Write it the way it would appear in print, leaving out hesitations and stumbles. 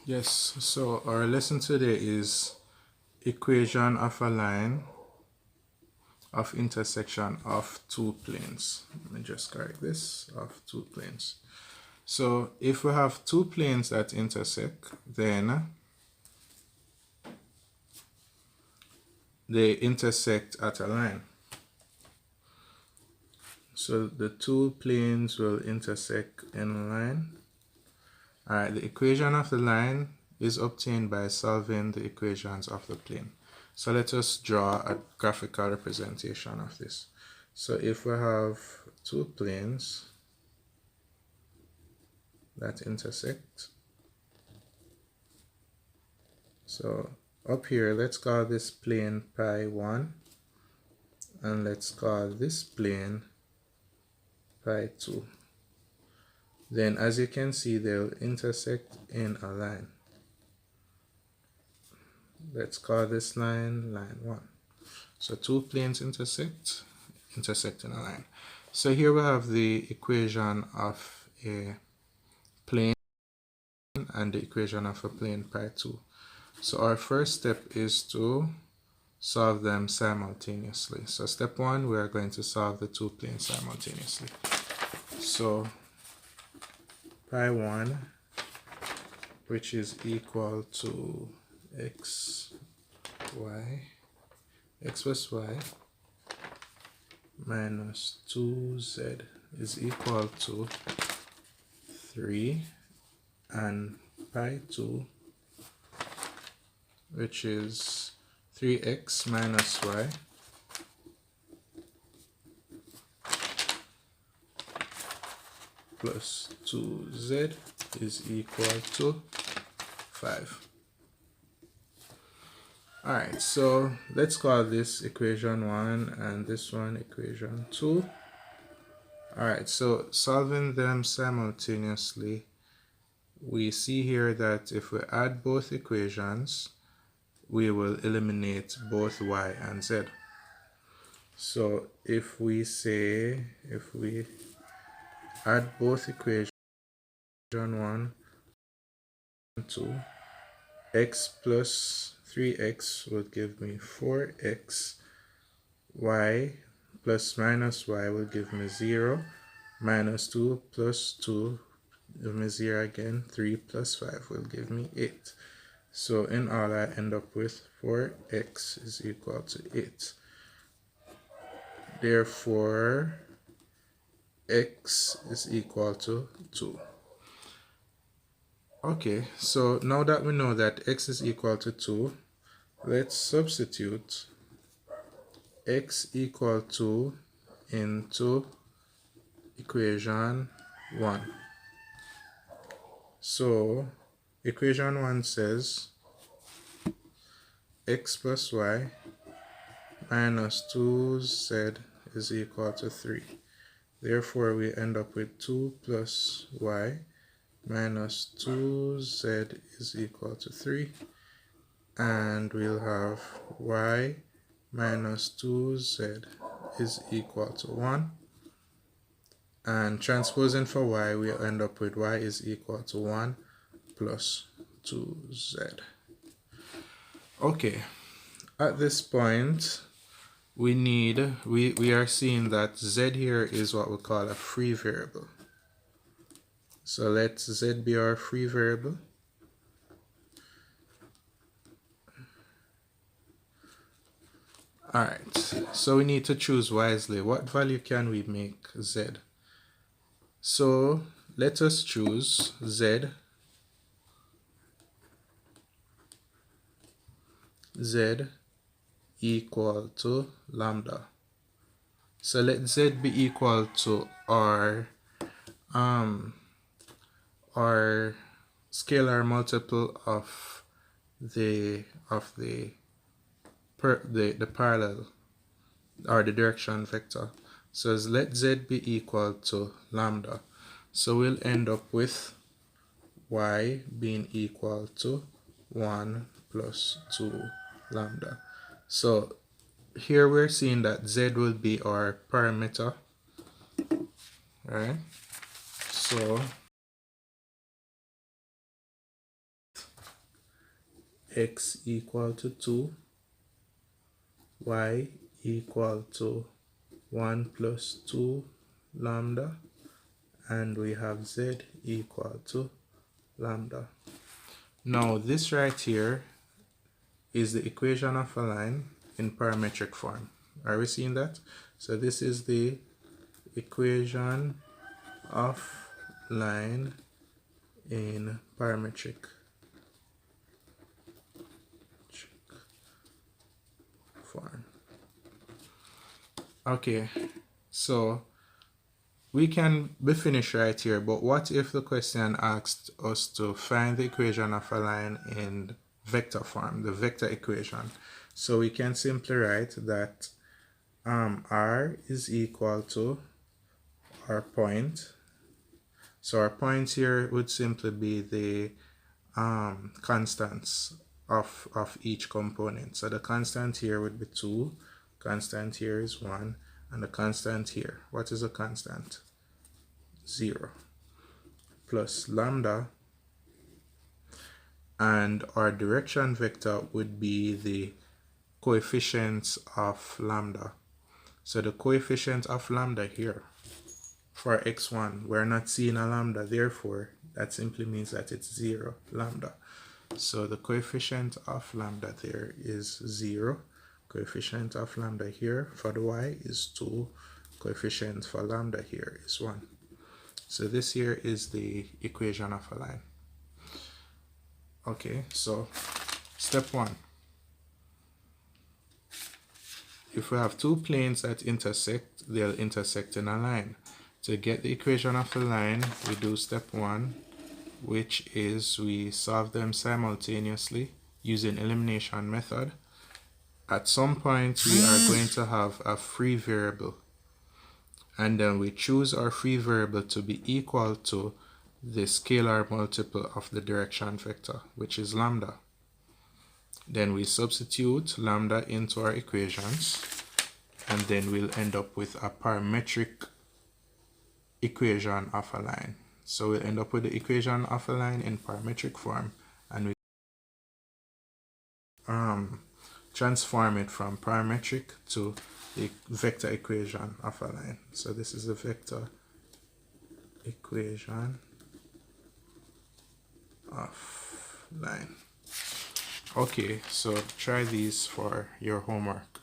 Yes, so our lesson today is equation of a line of intersection of two planes. Let me just correct this, of two planes. So if we have two planes that intersect, then they intersect at a line. So the two planes will intersect in a line. Alright, the equation of the line is obtained by solving the equations of the plane. So let us draw a graphical representation of this. So if we have two planes that intersect, so up here let's call this plane pi 1 and let's call this plane pi 2. Then as you can see, they'll intersect in a line. Let's call this line line 1. So two planes intersect in a line. So here we have the equation of a plane and the equation of a plane pi 2. So our first step is to solve them simultaneously. So step 1, we are going to solve the two planes simultaneously. So pi 1, which is equal to x plus y minus 2z is equal to 3, and pi 2, which is 3x minus y plus 2z is equal to 5. Alright, so let's call this equation 1 and this one equation 2. Alright, so solving them simultaneously, we see here that if we add both equations, we will eliminate both y and z. So if we add both equation 1 and 2, x plus 3x will give me 4x, y plus minus y will give me 0, minus 2 plus 2 give me 0 again, 3 plus 5 will give me 8. So in all, I end up with 4x is equal to 8. Therefore, x is equal to 2. Okay, so now that we know that x is equal to 2, let's substitute x equal to into equation 1. So equation 1 says x plus y minus 2z is equal to 3. Therefore, we end up with 2 plus y minus 2z is equal to 3. And we'll have y minus 2z is equal to 1. And transposing for y, we'll end up with y is equal to 1 plus 2z. Okay, at this point, we are seeing that z here is what we call a free variable. So let z be our free variable. Alright, so we need to choose wisely. What value can we make z? So let us choose z equal to lambda. So let z be equal to our scalar multiple of the parallel or the direction vector. So let z be equal to lambda. So we'll end up with y being equal to 1 plus 2 lambda. So here we're seeing that z will be our parameter, right? So x equal to 2, y equal to 1 plus 2 lambda, and we have z equal to lambda. Now this right here is the equation of a line in parametric form. Are we seeing that? So this is the equation of line in parametric form. Okay, so we can be finished right here, but what if the question asked us to find the equation of a line in vector form, the vector equation? So we can simply write that r is equal to our point. So our point here would simply be the constants of each component. So the constant here would be 2, constant here is 1, and the constant here, what is a constant? 0, plus lambda, and our direction vector would be the coefficients of lambda. So the coefficient of lambda here for x1, we're not seeing a lambda, therefore that simply means that it's 0 lambda. So the coefficient of lambda there is 0. Coefficient of lambda here for the y is 2. Coefficient for lambda here is 1. So this here is the equation of a line. Okay, so step 1. If we have two planes that intersect, they'll intersect in a line. To get the equation of a line, we do step 1, which is we solve them simultaneously using elimination method. At some point, we are going to have a free variable, and then we choose our free variable to be equal to the scalar multiple of the direction vector, which is lambda. Then we substitute lambda into our equations, and then we'll end up with a parametric equation of a line. So we'll end up with the equation of a line in parametric form, and we transform it from parametric to the vector equation of a line. So this is the vector equation of line. Okay, so try these for your homework.